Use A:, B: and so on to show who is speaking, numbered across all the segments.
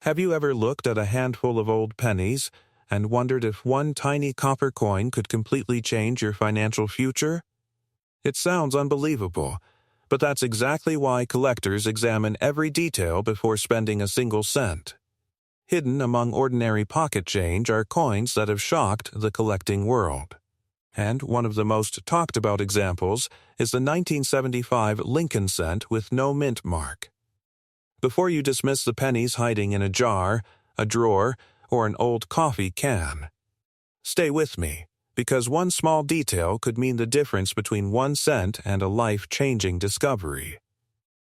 A: Have you ever looked at a handful of old pennies and wondered if one tiny copper coin could completely change your financial future? It sounds unbelievable, but that's exactly why collectors examine every detail before spending a single cent. Hidden among ordinary pocket change are coins that have shocked the collecting world. And one of the most talked about examples is the 1975 Lincoln cent with no mint mark. Before you dismiss the pennies hiding in a jar, a drawer, or an old coffee can, stay with me, because one small detail could mean the difference between 1 cent and a life-changing discovery.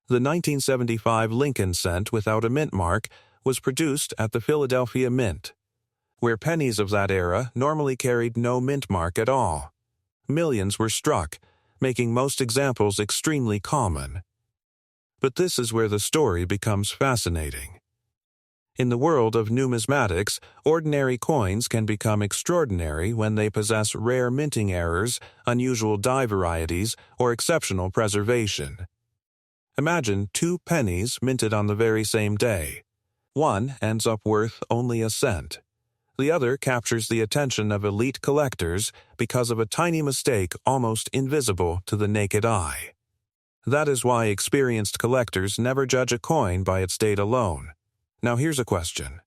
A: The 1975 Lincoln cent without a mint mark was produced at the Philadelphia Mint, where pennies of that era normally carried no mint mark at all. Millions were struck, making most examples extremely common. But this is where the story becomes fascinating. In the world of numismatics, ordinary coins can become extraordinary when they possess rare minting errors, unusual die varieties, or exceptional preservation. Imagine 2 pennies minted on the very same day. One ends up worth only a cent. The other captures the attention of elite collectors because of a tiny mistake almost invisible to the naked eye. That is why experienced collectors never judge a coin by its date alone. Now here's a question.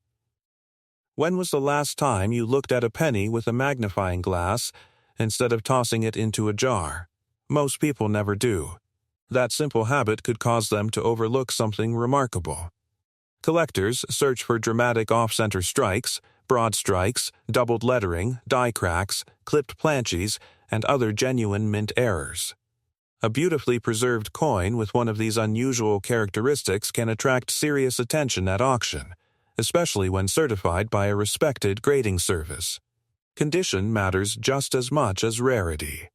A: When was the last time you looked at a penny with a magnifying glass instead of tossing it into a jar? Most people never do. That simple habit could cause them to overlook something remarkable. Collectors search for dramatic off-center strikes, broad strikes, doubled lettering, die cracks, clipped planches, and other genuine mint errors. A beautifully preserved coin with one of these unusual characteristics can attract serious attention at auction, especially when certified by a respected grading service. Condition matters just as much as rarity.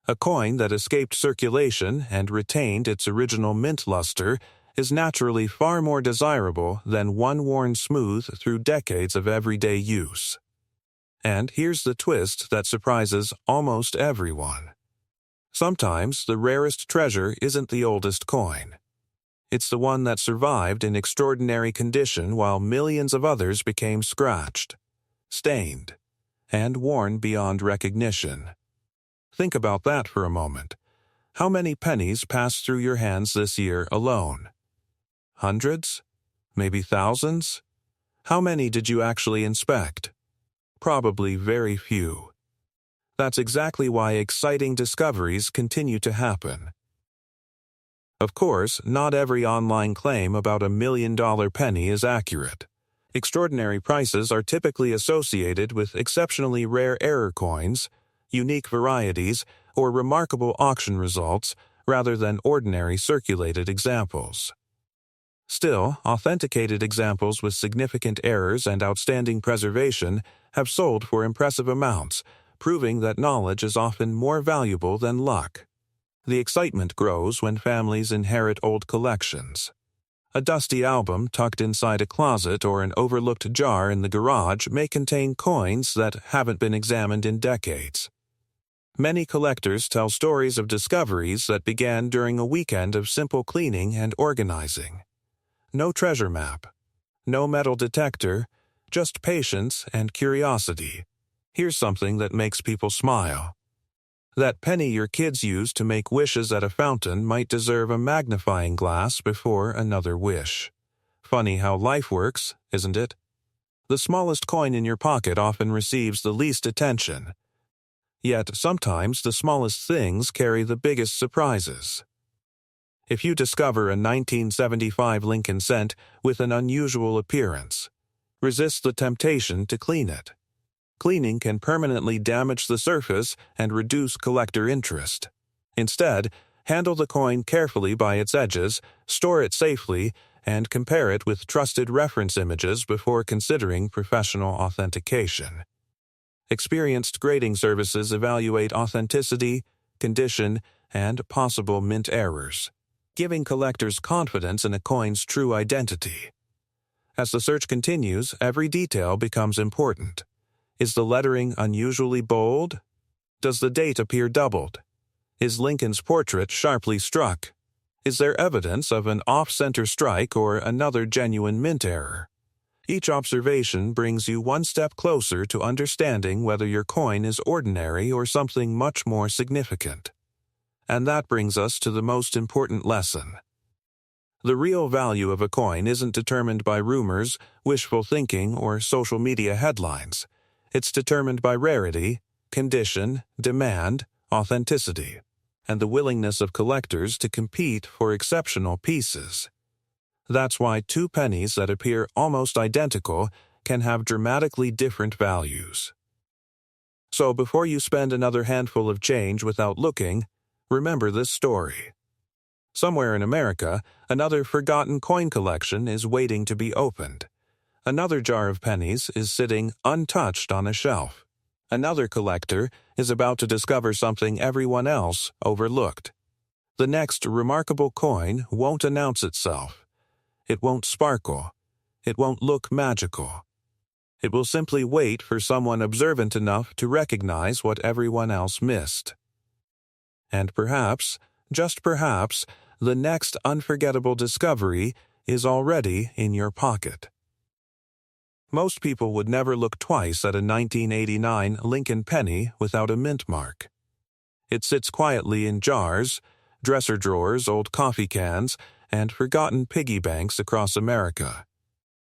A: A coin that escaped circulation and retained its original mint luster is naturally far more desirable than one worn smooth through decades of everyday use. And here's the twist that surprises almost everyone. Sometimes the rarest treasure isn't the oldest coin. It's the one that survived in extraordinary condition while millions of others became scratched, stained, and worn beyond recognition. Think about that for a moment. How many pennies passed through your hands this year alone? Hundreds? Maybe thousands? How many did you actually inspect? Probably very few. That's exactly why exciting discoveries continue to happen. Of course, not every online claim about $1 million penny is accurate. Extraordinary prices are typically associated with exceptionally rare error coins, unique varieties, or remarkable auction results rather than ordinary circulated examples. Still, authenticated examples with significant errors and outstanding preservation have sold for impressive amounts, proving that knowledge is often more valuable than luck. The excitement grows when families inherit old collections. A dusty album tucked inside a closet or an overlooked jar in the garage may contain coins that haven't been examined in decades. Many collectors tell stories of discoveries that began during a weekend of simple cleaning and organizing. No treasure map, no metal detector, just patience and curiosity. Here's something that makes people smile. That penny your kids use to make wishes at a fountain might deserve a magnifying glass before another wish. Funny how life works, isn't it? The smallest coin in your pocket often receives the least attention. Yet sometimes the smallest things carry the biggest surprises. If you discover a 1975 Lincoln cent with an unusual appearance, resist the temptation to clean it. Cleaning can permanently damage the surface and reduce collector interest. Instead, handle the coin carefully by its edges, store it safely, and compare it with trusted reference images before considering professional authentication. Experienced grading services evaluate authenticity, condition, and possible mint errors, giving collectors confidence in a coin's true identity. As the search continues, every detail becomes important. Is the lettering unusually bold? Does the date appear doubled? Is Lincoln's portrait sharply struck? Is there evidence of an off-center strike or another genuine mint error? Each observation brings you one step closer to understanding whether your coin is ordinary or something much more significant. And that brings us to the most important lesson. The real value of a coin isn't determined by rumors, wishful thinking, or social media headlines. It's determined by rarity, condition, demand, authenticity, and the willingness of collectors to compete for exceptional pieces. That's why two pennies that appear almost identical can have dramatically different values. So before you spend another handful of change without looking, remember this story. Somewhere in America, another forgotten coin collection is waiting to be opened. Another jar of pennies is sitting untouched on a shelf. Another collector is about to discover something everyone else overlooked. The next remarkable coin won't announce itself. It won't sparkle. It won't look magical. It will simply wait for someone observant enough to recognize what everyone else missed. And perhaps, just perhaps, the next unforgettable discovery is already in your pocket. Most people would never look twice at a 1989 Lincoln penny without a mint mark. It sits quietly in jars, dresser drawers, old coffee cans, and forgotten piggy banks across America.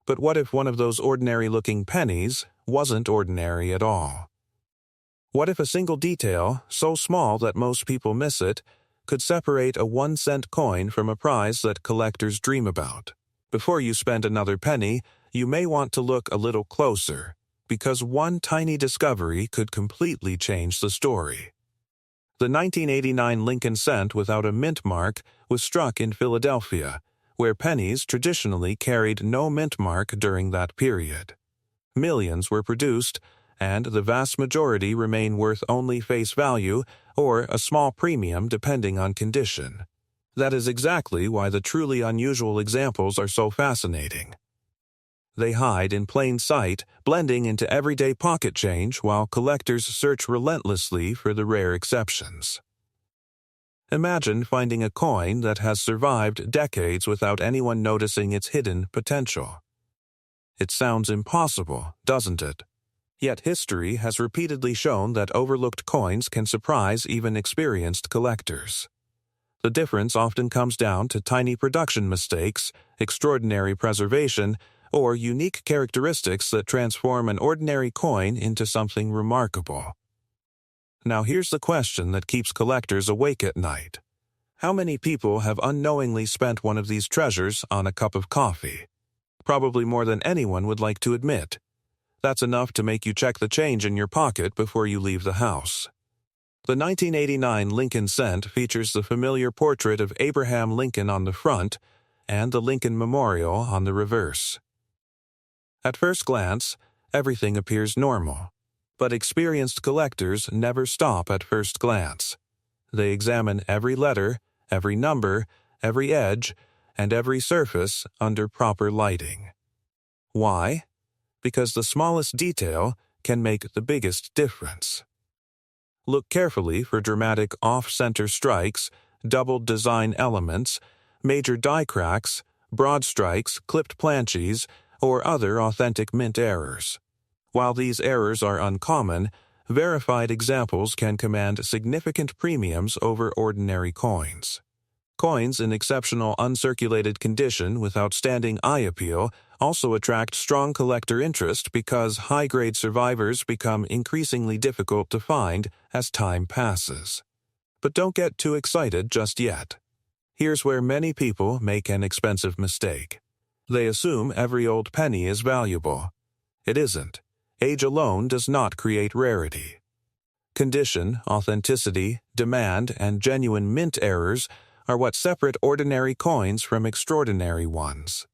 A: But what if one of those ordinary-looking pennies wasn't ordinary at all? What if a single detail, so small that most people miss it, could separate a 1-cent coin from a prize that collectors dream about? Before you spend another penny, you may want to look a little closer, because one tiny discovery could completely change the story. The 1989 Lincoln cent without a mint mark was struck in Philadelphia, where pennies traditionally carried no mint mark during that period. Millions were produced, and the vast majority remain worth only face value or a small premium depending on condition. That is exactly why the truly unusual examples are so fascinating. They hide in plain sight, blending into everyday pocket change while collectors search relentlessly for the rare exceptions. Imagine finding a coin that has survived decades without anyone noticing its hidden potential. It sounds impossible, doesn't it? Yet history has repeatedly shown that overlooked coins can surprise even experienced collectors. The difference often comes down to tiny production mistakes, extraordinary preservation, or unique characteristics that transform an ordinary coin into something remarkable. Now here's the question that keeps collectors awake at night. How many people have unknowingly spent one of these treasures on a cup of coffee? Probably more than anyone would like to admit. That's enough to make you check the change in your pocket before you leave the house. The 1989 Lincoln cent features the familiar portrait of Abraham Lincoln on the front and the Lincoln Memorial on the reverse. At first glance, everything appears normal, but experienced collectors never stop at first glance. They examine every letter, every number, every edge, and every surface under proper lighting. Why? Because the smallest detail can make the biggest difference. Look carefully for dramatic off-center strikes, doubled design elements, major die cracks, broad strikes, clipped planches, or other authentic mint errors. While these errors are uncommon, verified examples can command significant premiums over ordinary coins. Coins in exceptional uncirculated condition with outstanding eye appeal also attract strong collector interest because high-grade survivors become increasingly difficult to find as time passes. But don't get too excited just yet. Here's where many people make an expensive mistake. They assume every old penny is valuable. It isn't. Age alone does not create rarity. Condition, authenticity, demand, and genuine mint errors are what separate ordinary coins from extraordinary ones.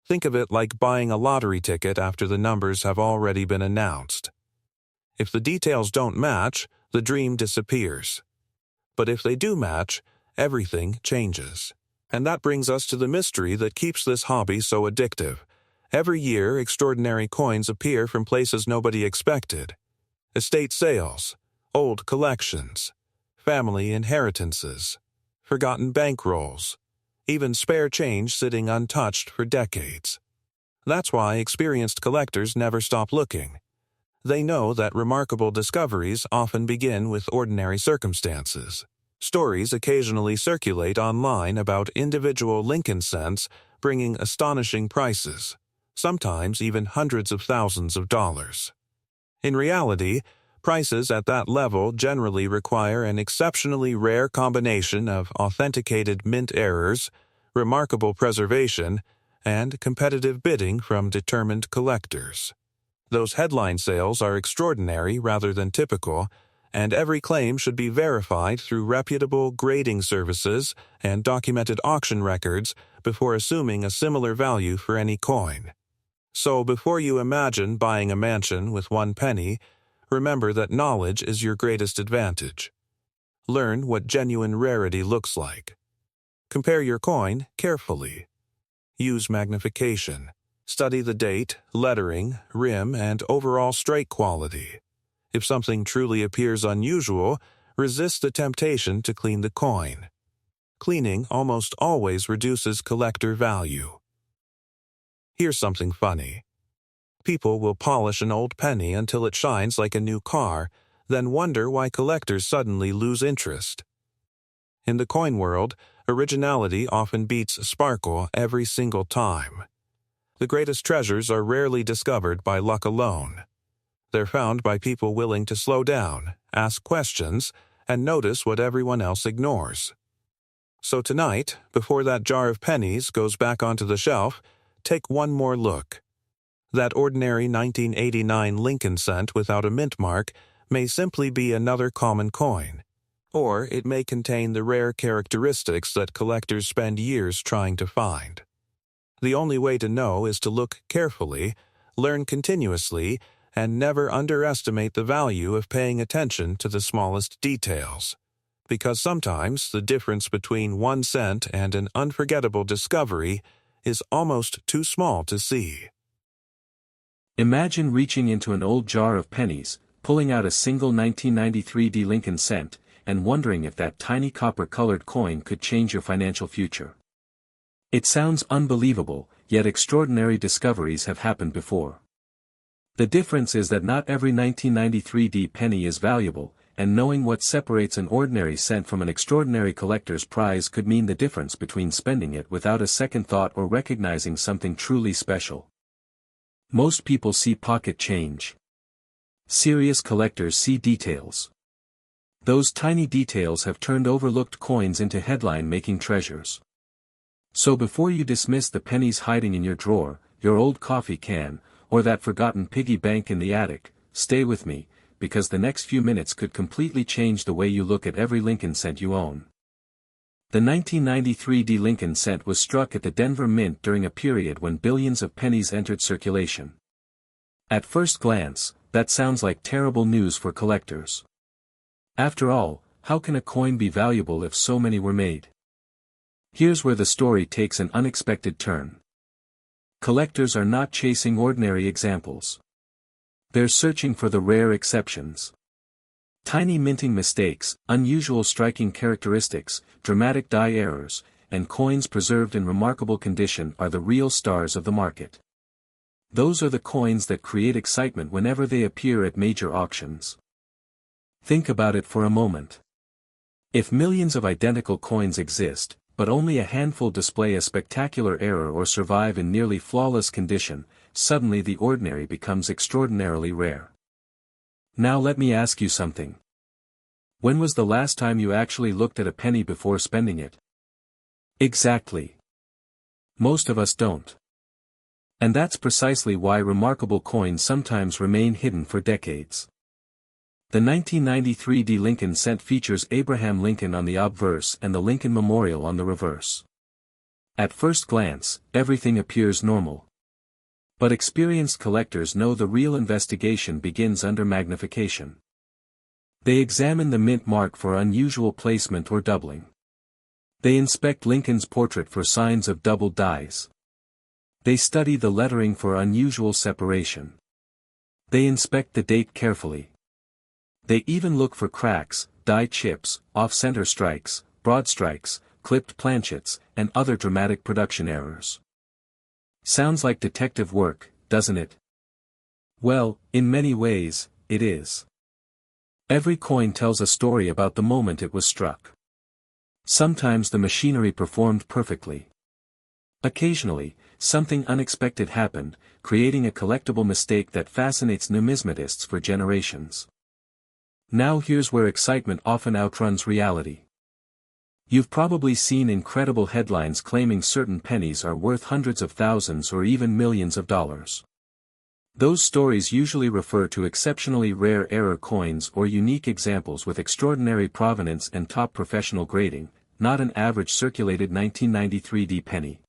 A: Think of it like buying a lottery ticket after the numbers have already been announced. If the details don't match, the dream disappears. But if they do match, everything changes. And that brings us to the mystery that keeps this hobby so addictive. Every year, extraordinary coins appear from places nobody expected. Estate sales, old collections, family inheritances, forgotten bankrolls, even spare change sitting untouched for decades. That's why experienced collectors never stop looking. They know that remarkable discoveries often begin with ordinary circumstances. Stories occasionally circulate online about individual Lincoln cents bringing astonishing prices, sometimes even hundreds of thousands of dollars. In reality, prices at that level generally require an exceptionally rare combination of authenticated mint errors, remarkable preservation, and competitive bidding from determined collectors. Those headline sales are extraordinary rather than typical, and every claim should be verified through reputable grading services and documented auction records before assuming a similar value for any coin. So before you imagine buying a mansion with 1 penny, remember that knowledge is your greatest advantage. Learn what genuine rarity looks like. Compare your coin carefully. Use magnification. Study the date, lettering, rim, and overall strike quality. If something truly appears unusual, resist the temptation to clean the coin. Cleaning almost always reduces collector value. Here's something funny. People will polish an old penny until it shines like a new car, then wonder why collectors suddenly lose interest. In the coin world, originality often beats sparkle every single time. The greatest treasures are rarely discovered by luck alone. They're found by people willing to slow down, ask questions, and notice what everyone else ignores. So tonight, before that jar of pennies goes back onto the shelf, take one more look. That ordinary 1989 Lincoln cent without a mint mark may simply be another common coin, or it may contain the rare characteristics that collectors spend years trying to find. The only way to know is to look carefully, learn continuously, and never underestimate the value of paying attention to the smallest details. Because sometimes the difference between 1 cent and an unforgettable discovery is almost too small to see.
B: Imagine reaching into an old jar of pennies, pulling out a single 1993 Lincoln cent, and wondering if that tiny copper-colored coin could change your financial future. It sounds unbelievable, yet extraordinary discoveries have happened before. The difference is that not every 1993 penny is valuable, and knowing what separates an ordinary cent from an extraordinary collector's prize could mean the difference between spending it without a second thought or recognizing something truly special. Most people see pocket change. Serious collectors see details. Those tiny details have turned overlooked coins into headline-making treasures. So before you dismiss the pennies hiding in your drawer, your old coffee can, or that forgotten piggy bank in the attic, stay with me, because the next few minutes could completely change the way you look at every Lincoln cent you own. The 1993 Lincoln cent was struck at the Denver Mint during a period when billions of pennies entered circulation. At first glance, that sounds like terrible news for collectors. After all, how can a coin be valuable if so many were made? Here's where the story takes an unexpected turn. Collectors are not chasing ordinary examples. They're searching for the rare exceptions. Tiny minting mistakes, unusual striking characteristics, dramatic die errors, and coins preserved in remarkable condition are the real stars of the market. Those are the coins that create excitement whenever they appear at major auctions. Think about it for a moment. If millions of identical coins exist, but only a handful display a spectacular error or survive in nearly flawless condition, suddenly the ordinary becomes extraordinarily rare. Now let me ask you something. When was the last time you actually looked at a penny before spending it? Exactly. Most of us don't. And that's precisely why remarkable coins sometimes remain hidden for decades. The 1993 Lincoln cent features Abraham Lincoln on the obverse and the Lincoln Memorial on the reverse. At first glance, everything appears normal. But experienced collectors know the real investigation begins under magnification. They examine the mint mark for unusual placement or doubling. They inspect Lincoln's portrait for signs of doubled dies. They study the lettering for unusual separation. They inspect the date carefully. They even look for cracks, die chips, off-center strikes, broad strikes, clipped planchets, and other dramatic production errors. Sounds like detective work, doesn't it? Well, in many ways, it is. Every coin tells a story about the moment it was struck. Sometimes the machinery performed perfectly. Occasionally, something unexpected happened, creating a collectible mistake that fascinates numismatists for generations. Now here's where excitement often outruns reality. You've probably seen incredible headlines claiming certain pennies are worth hundreds of thousands or even millions of dollars. Those stories usually refer to exceptionally rare error coins or unique examples with extraordinary provenance and top professional grading, not an average circulated 1993 penny.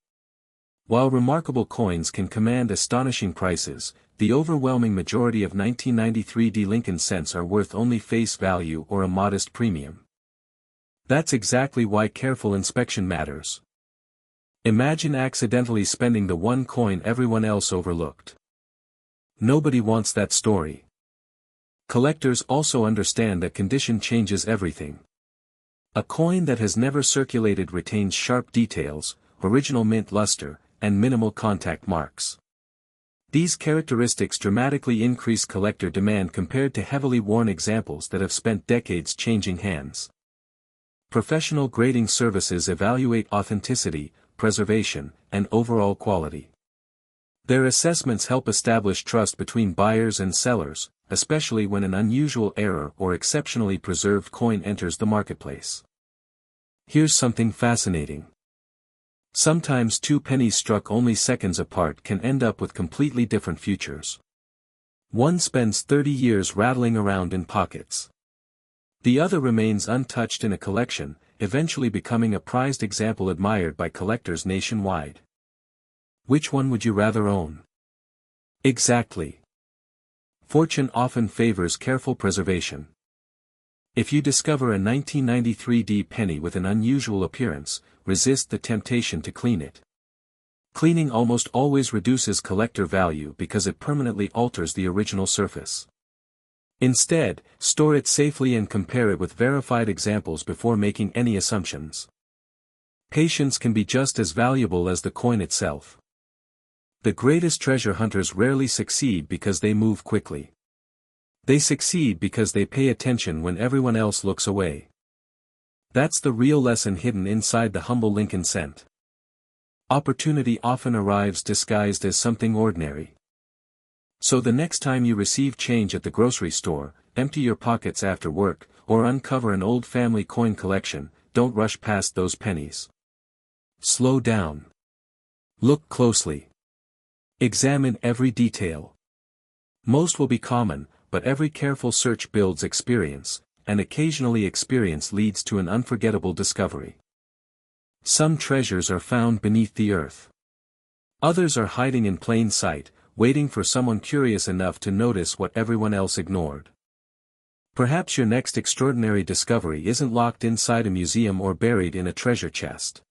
B: While remarkable coins can command astonishing prices, the overwhelming majority of 1993 Lincoln cents are worth only face value or a modest premium. That's exactly why careful inspection matters. Imagine accidentally spending the one coin everyone else overlooked. Nobody wants that story. Collectors also understand that condition changes everything. A coin that has never circulated retains sharp details, original mint luster, and minimal contact marks. These characteristics dramatically increase collector demand compared to heavily worn examples that have spent decades changing hands. Professional grading services evaluate authenticity, preservation, and overall quality. Their assessments help establish trust between buyers and sellers, especially when an unusual error or exceptionally preserved coin enters the marketplace. Here's something fascinating. Sometimes two pennies struck only seconds apart can end up with completely different futures. One spends 30 years rattling around in pockets. The other remains untouched in a collection, eventually becoming a prized example admired by collectors nationwide. Which one would you rather own? Exactly. Fortune often favors careful preservation. If you discover a 1993 penny with an unusual appearance, resist the temptation to clean it. Cleaning almost always reduces collector value because it permanently alters the original surface. Instead, store it safely and compare it with verified examples before making any assumptions. Patience can be just as valuable as the coin itself. The greatest treasure hunters rarely succeed because they move quickly. They succeed because they pay attention when everyone else looks away. That's the real lesson hidden inside the humble Lincoln cent. Opportunity often arrives disguised as something ordinary. So the next time you receive change at the grocery store, empty your pockets after work, or uncover an old family coin collection, don't rush past those pennies. Slow down. Look closely. Examine every detail. Most will be common, but every careful search builds experience, and occasionally experience leads to an unforgettable discovery. Some treasures are found beneath the earth. Others are hiding in plain sight, waiting for someone curious enough to notice what everyone else ignored. Perhaps your next extraordinary discovery isn't locked inside a museum or buried in a treasure chest.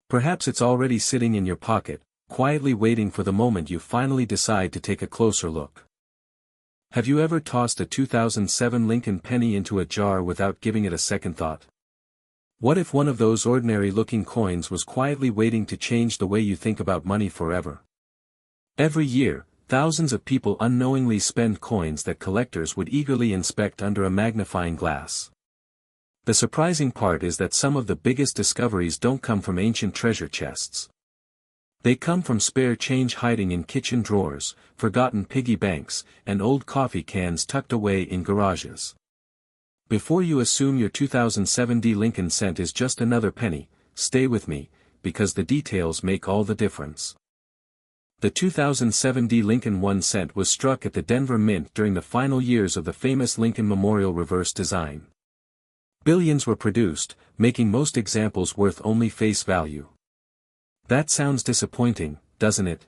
B: Perhaps it's already sitting in your pocket, quietly waiting for the moment you finally decide to take a closer look. Have you ever tossed a 2007 Lincoln penny into a jar without giving it a second thought? What if one of those ordinary-looking coins was quietly waiting to change the way you think about money forever? Every year, thousands of people unknowingly spend coins that collectors would eagerly inspect under a magnifying glass. The surprising part is that some of the biggest discoveries don't come from ancient treasure chests. They come from spare change hiding in kitchen drawers, forgotten piggy banks, and old coffee cans tucked away in garages. Before you assume your 2007 Lincoln cent is just another penny, stay with me, because the details make all the difference. The 2007 Lincoln 1 cent was struck at the Denver Mint during the final years of the famous Lincoln Memorial reverse design. Billions were produced, making most examples worth only face value. That sounds disappointing, doesn't it?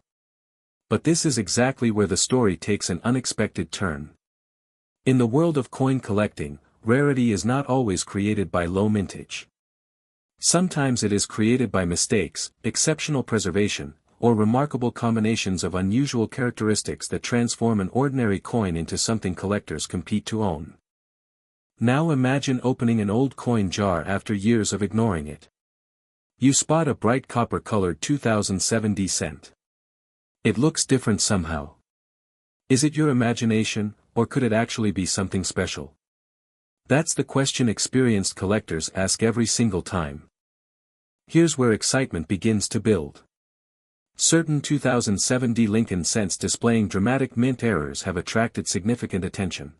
B: But this is exactly where the story takes an unexpected turn. In the world of coin collecting, rarity is not always created by low mintage. Sometimes it is created by mistakes, exceptional preservation, or remarkable combinations of unusual characteristics that transform an ordinary coin into something collectors compete to own. Now imagine opening an old coin jar after years of ignoring it. You spot a bright copper-colored 2007 cent. It looks different somehow. Is it your imagination, or could it actually be something special? That's the question experienced collectors ask every single time. Here's where excitement begins to build. Certain 2007 Lincoln cents displaying dramatic mint errors have attracted significant attention.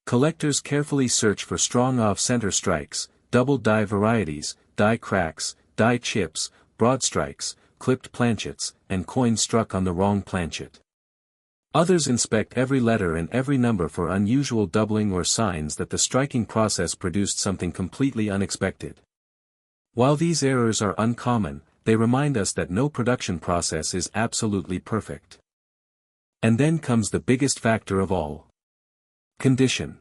B: Collectors carefully search for strong off-center strikes, double die varieties, die cracks, die chips, broad strikes, clipped planchets, and coins struck on the wrong planchet. Others inspect every letter and every number for unusual doubling or signs that the striking process produced something completely unexpected. While these errors are uncommon, they remind us that no production process is absolutely perfect. And then comes the biggest factor of all. Condition.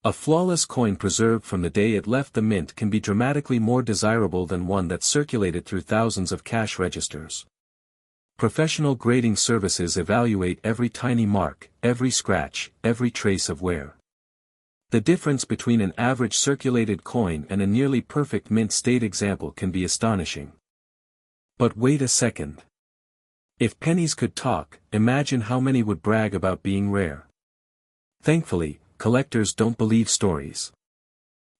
B: A flawless coin preserved from the day it left the mint can be dramatically more desirable than one that circulated through thousands of cash registers. Professional grading services evaluate every tiny mark, every scratch, every trace of wear. The difference between an average circulated coin and a nearly perfect mint state example can be astonishing. But wait a second. If pennies could talk, imagine how many would brag about being rare. Thankfully, collectors don't believe stories.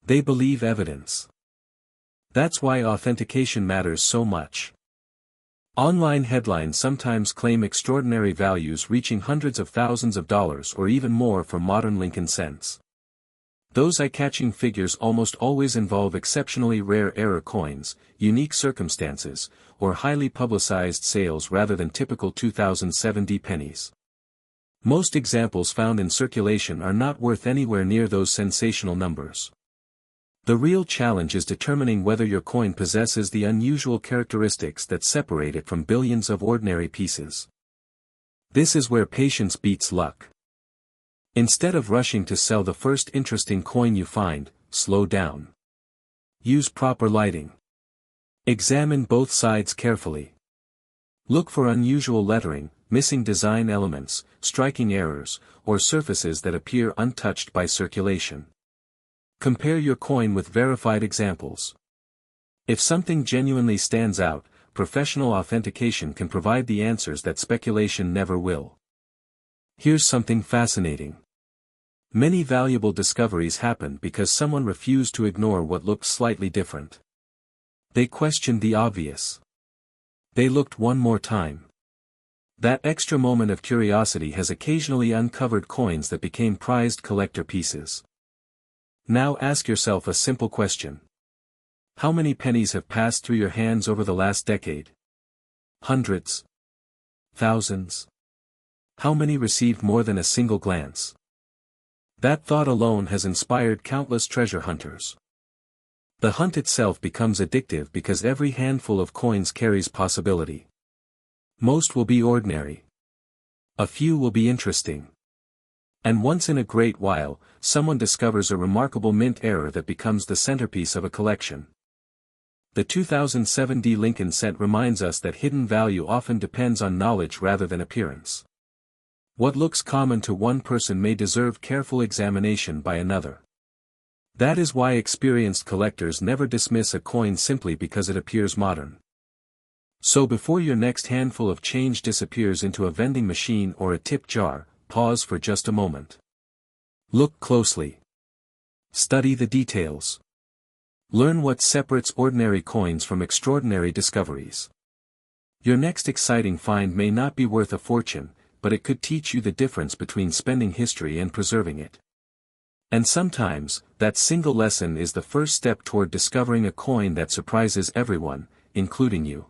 B: They believe evidence. That's why authentication matters so much. Online headlines sometimes claim extraordinary values reaching hundreds of thousands of dollars or even more for modern Lincoln cents. Those eye-catching figures almost always involve exceptionally rare error coins, unique circumstances, or highly publicized sales rather than typical 2007 pennies. Most examples found in circulation are not worth anywhere near those sensational numbers. The real challenge is determining whether your coin possesses the unusual characteristics that separate it from billions of ordinary pieces. This is where patience beats luck. Instead of rushing to sell the first interesting coin you find, slow down. Use proper lighting. Examine both sides carefully. Look for unusual lettering, missing design elements, striking errors, or surfaces that appear untouched by circulation. Compare your coin with verified examples. If something genuinely stands out, professional authentication can provide the answers that speculation never will. Here's something fascinating. Many valuable discoveries happen because someone refused to ignore what looked slightly different. They questioned the obvious. They looked one more time. That extra moment of curiosity has occasionally uncovered coins that became prized collector pieces. Now ask yourself a simple question. How many pennies have passed through your hands over the last decade? Hundreds? Thousands? How many received more than a single glance? That thought alone has inspired countless treasure hunters. The hunt itself becomes addictive because every handful of coins carries possibility. Most will be ordinary. A few will be interesting. And once in a great while, someone discovers a remarkable mint error that becomes the centerpiece of a collection. The 2007 Lincoln cent reminds us that hidden value often depends on knowledge rather than appearance. What looks common to one person may deserve careful examination by another. That is why experienced collectors never dismiss a coin simply because it appears modern. So before your next handful of change disappears into a vending machine or a tip jar, pause for just a moment. Look closely. Study the details. Learn what separates ordinary coins from extraordinary discoveries. Your next exciting find may not be worth a fortune, but it could teach you the difference between spending history and preserving it. And sometimes, that single lesson is the first step toward discovering a coin that surprises everyone, including you.